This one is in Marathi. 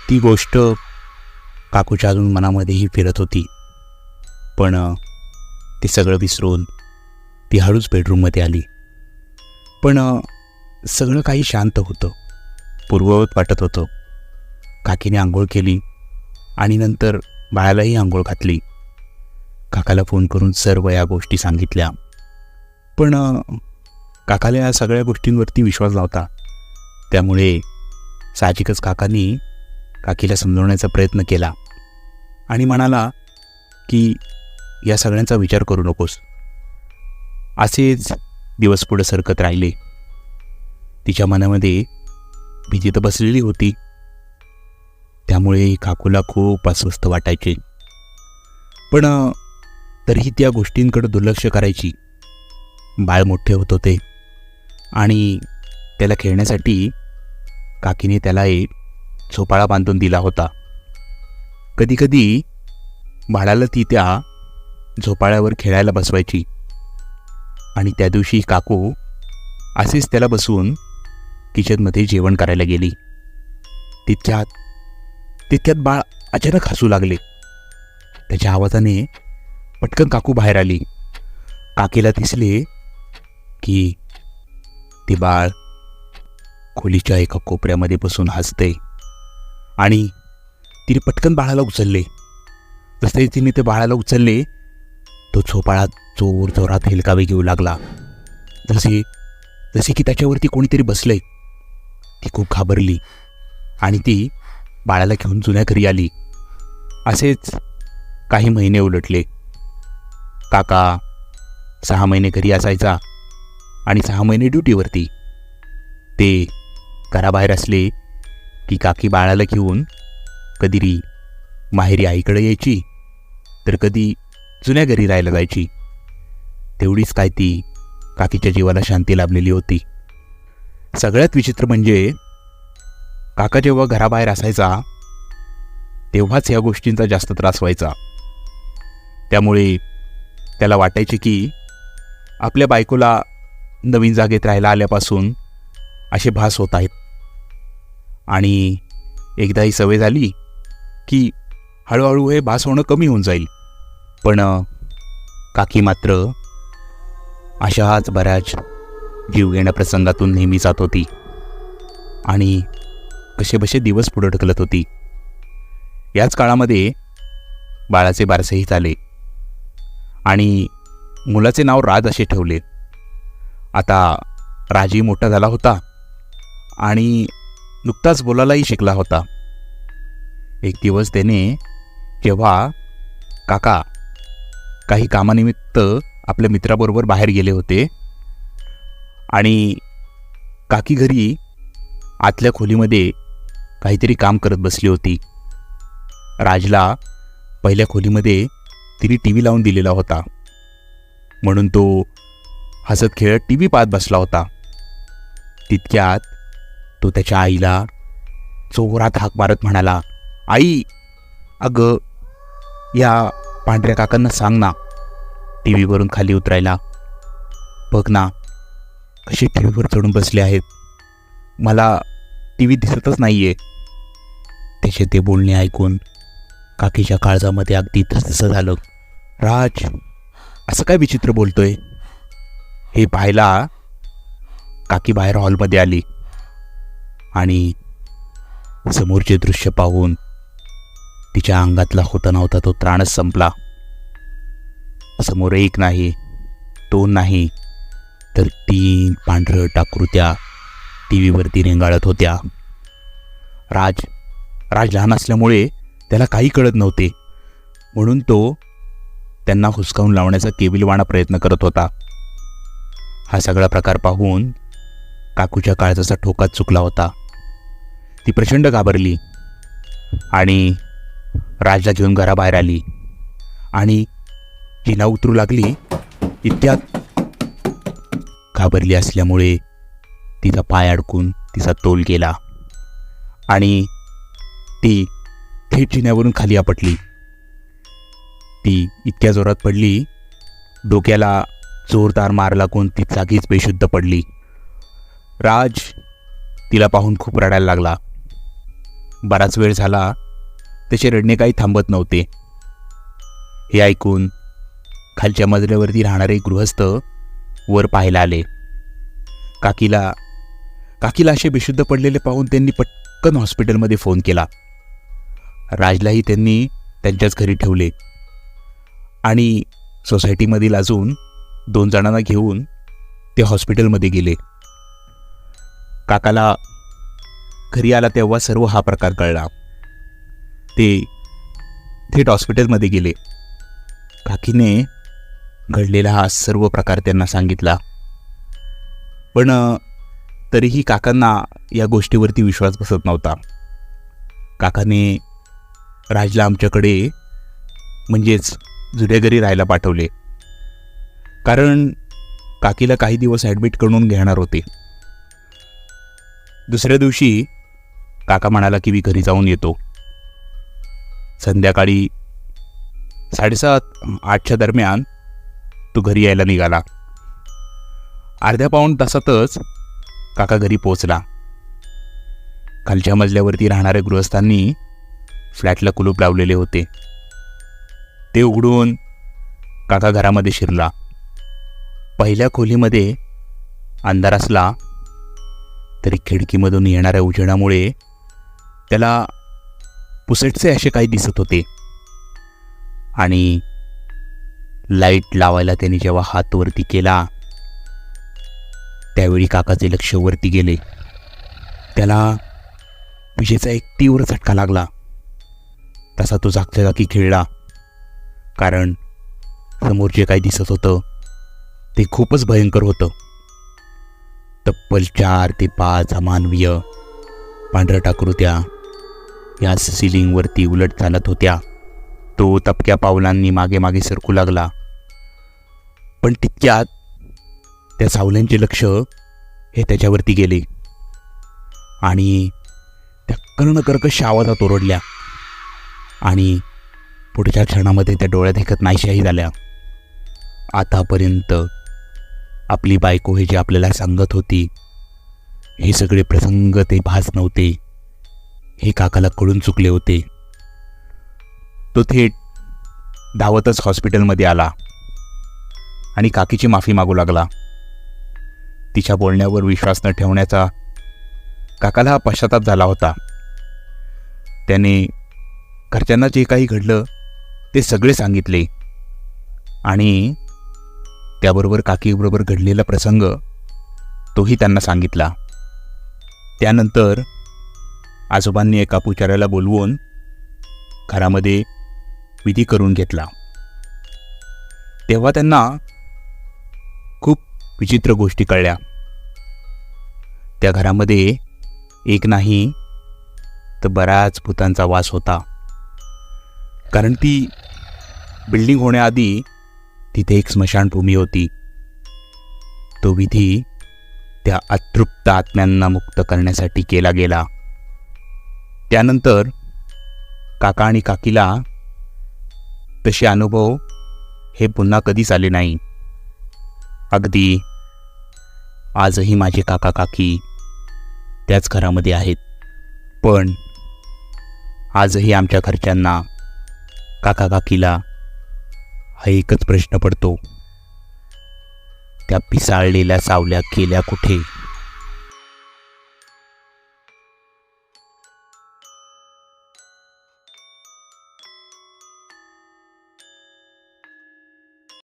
ती गोष्ट काकूच्या अजून मनामध्येही फिरत होती. पण ते सगळं विसरून ती हळूच बेडरूममध्ये आली. पण सगळं काही शांत होतं, पूर्ववत वाटत होतं. काकीने आंघोळ केली आणि नंतर बाळालाही आंघोळ घातली. काकाला फोन करून सर्व या गोष्टी सांगितल्या. पण काकाला या सगळ्या गोष्टींवरती विश्वास नव्हता. त्यामुळे साहजिकच काकांनी काकीला समजवण्याचा प्रयत्न केला आणि म्हणाला की या सगळ्यांचा विचार करू नकोस. असेच दिवस पुढे सरकत राहिले. तिच्या मनामध्ये भीती तर बसलेली होती, त्यामुळे काकूला खूप अस्वस्थ वाटायचे. पण तरीही त्या गोष्टींकडे दुर्लक्ष करायची. बाळ मोठे होत होते आणि त्याला खेळण्यासाठी काकीने त्याला एक झोपाळा बांधून दिला होता. कधीकधी बाळाला ती त्या झोपाळ्यावर खेळायला बसवायची आणि त्या दिवशी काकू असेच त्याला बसवून किचनमध्ये जेवण करायला गेली. तितक्यात बाळ अचानक हसू लागले. त्याच्या आवाजाने पटकन काकू बाहेर आली. काकीला दिसले की ते बाळ खोलीच्या एका कोपऱ्यामध्ये बसून हसते आणि तिने पटकन बाळाला उचलले. जसे तिने ते बाळाला उचलले, तो झोपाळा जोर जोरात हेलकावे घेऊ लागला, जसे की त्याच्यावरती कोणीतरी बसलंय. ती खूप घाबरली आणि ती बाळाला घेऊन जुन्या घरी आली. असेच काही महिने उलटले. काका 6 महिने घरी असायचा आणि 6 महिने ड्युटीवरती. ते घराबाहेर असले की काकी बाळाला घेऊन कधी माहेरी आईकडे यायची तर कधी जुन्या घरी राहायला जायची. तेवढीच काय ती काकीच्या जीवाला शांती लाभलेली होती. सगळ्यात विचित्र म्हणजे काका जेव्हा घराबाहेर असायचा तेव्हाच या गोष्टींचा जास्त त्रास व्हायचा. त्यामुळे त्याला वाटायचे की आपल्या बायकोला नवीन जागेत राहायला आल्यापासून असे भास होत आहेत आणि एकदा ही सवय झाली की हळूहळू हे भास होणं कमी होऊन जाईल. पण काकी मात्र अशाच बऱ्याच जीवघेण्या प्रसंगातून नेहमी जात होती आणि कसेबसे दिवस पुढे ढकलत होती. याच काळामध्ये बाळाचे बारसेही झाले आणि मुलाचे नाव राज असे ठेवले. आता राजही मोठा झाला होता आणि नुकताच बोलायलाही शिकला होता. एक दिवस त्याने जेव्हा काका काही कामानिमित्त आपल्या मित्राबरोबर बाहेर गेले होते आणि काकी घरी आतल्या खोलीमध्ये काहीतरी काम करत बसली होती. राजला पहिल्या खोलीमध्ये तिने TV लावून दिलेला होता, म्हणून तो हसत खेळत TV पाहत बसला होता. तितक्यात तो त्याच्या आईला जोरात हाक मारत म्हणाला, आई, अगं या पांढऱ्या काकांना सांग ना TV वरून खाली उतरायला. बघ ना कशी TV वर चढून बसले आहेत, मला TV दिसतच नाहीये. त्याचे ते बोलणे ऐकून काकीच्या काळजामध्ये अगदी तसं झालं. राज असं काय विचित्र बोलतोय हे पाहायला काकी बाहेर हॉलमध्ये आली आणि समोरचे दृश्य पाहून तिच्या अंगातला होता नव्हता तो त्राणच संपला. समोर एक नाही, 2 नाही, तर 3 पांढरट आकृत्या TV वरती रेंगाळत होत्या. राज लहान असल्यामुळे त्याला काही कळत नव्हते, म्हणून तो त्यांना हुसकावून लावण्याचा केविलवाणा प्रयत्न करत होता. हा सगळा प्रकार पाहून काकूच्या काळजाचा ठोकाच चुकला होता. ती प्रचंड घाबरली आणि राजला घेऊन घराबाहेर आली आणि जिना उतरू लागली. इतक्यात घाबरली असल्यामुळे तिचा पाय अडकून तिचा तोल गेला आणि ती थेट जिन्यावरून खाली आपटली. ती इतक्या जोरात पडली, डोक्याला जोरदार मार लागून ती जागीच बेशुद्ध पडली. राज तिला पाहून खूप रडायला लागला. बराच वेळ झाला त्याचे रडणे काही थांबत नव्हते. हे ऐकून खालच्या मजल्यावरती राहणारे गृहस्थ वर पाहायला आले. काकीला असे बेशुद्ध पडलेले पाहून त्यांनी पटकन हॉस्पिटलमध्ये फोन केला. राजलाही त्यांनी त्यांच्याच घरी ठेवले आणि सोसायटीमधील अजून 2 जणांना घेऊन ते हॉस्पिटलमध्ये गेले. काकाला घरी आला तेव्हा सर्व हा प्रकार कळला. ते थेट हॉस्पिटलमध्ये गेले. काकीने घडलेला हा सर्व प्रकार त्यांना सांगितला. पण तरीही काकांना या गोष्टीवरती विश्वास बसत नव्हता. काकाने राजला आमच्याकडे म्हणजेच जुन्या घरी राहायला पाठवले, कारण काकीला काही दिवस ॲडमिट करून घेणार होते. दुसऱ्या दिवशी काका म्हणाला की मी घरी जाऊन येतो. संध्याकाळी 7:30-8च्या दरम्यान तो घरी यायला निघाला. अर्ध्या पाऊण तासातच काका घरी पोचला. खालच्या मजल्यावरती राहणाऱ्या गृहस्थांनी फ्लॅटला कुलूप लावलेले होते. ते उघडून काका घरामध्ये शिरला. पहिल्या खोलीमध्ये अंधार असला तरी खिडकीमधून येणाऱ्या उजेडामुळे त्याला पुसटसे असे काही दिसत होते. आणि लाईट लावायला त्याने जेव्हा हात वरती केला त्यावेळी काकाचे लक्ष वरती गेले. त्याला विजेचा एक तीव्र झटका लागला. तसा तो जागच्या जागी खिळला, कारण समोर जे काही दिसत होतं ते खूपच भयंकर होतं. तब्बल 4 ते 5 अमानवीय पांढरट आकृत्या या सिलिंगवरती उलट चालत होत्या. तो तपक्या पावलांनी मागे मागे सरकू लागला. पण तितक्यात त्या सावल्यांचे लक्ष हे त्याच्यावरती गेले आणि त्या कर्णकर्कश आवाजात ओरडल्या आणि पुढच्या क्षणामध्ये त्या डोळ्यात देखत नाहीशाही झाल्या. आतापर्यंत आपली बायको हे जे आपल्याला सांगत होती हे सगळे प्रसंग ते भास नव्हते, हे काकाला कळून चुकले होते. तो थेट धावतच हॉस्पिटलमध्ये आला आणि काकीची माफी मागू लागला. तिच्या बोलण्यावर विश्वास न ठेवण्याचा काकाला हा पश्चाताप झाला होता. त्याने घरच्यांना जे काही घडलं ते सगळे सांगितले आणि त्याबरोबर काकीबरोबर घडलेला प्रसंग तोही त्यांना सांगितला. त्यानंतर आजोबांनी एका पुजाऱ्याला बोलवून घरामध्ये विधी करून घेतला. तेव्हा त्यांना खूप विचित्र गोष्टी कळल्या. त्या घरामध्ये एक नाही तर बऱ्याच भूतांचा वास होता, कारण ती बिल्डिंग होण्याआधी तिथे एक स्मशानभूमी होती. तो विधी त्या अतृप्त आत्म्यांना मुक्त करण्यासाठी केला गेला. त्यानंतर काका आणि काकीला तसे अनुभव हे पुन्हा कधीच आले नाही. अगदी आजही माझे काका काकी त्याच घरामध्ये आहेत. पण आजही आमच्या घरच्यांना काका काकीला हा एकच प्रश्न पडतो, त्या पिसाळलेल्या सावल्या गेल्या कुठे?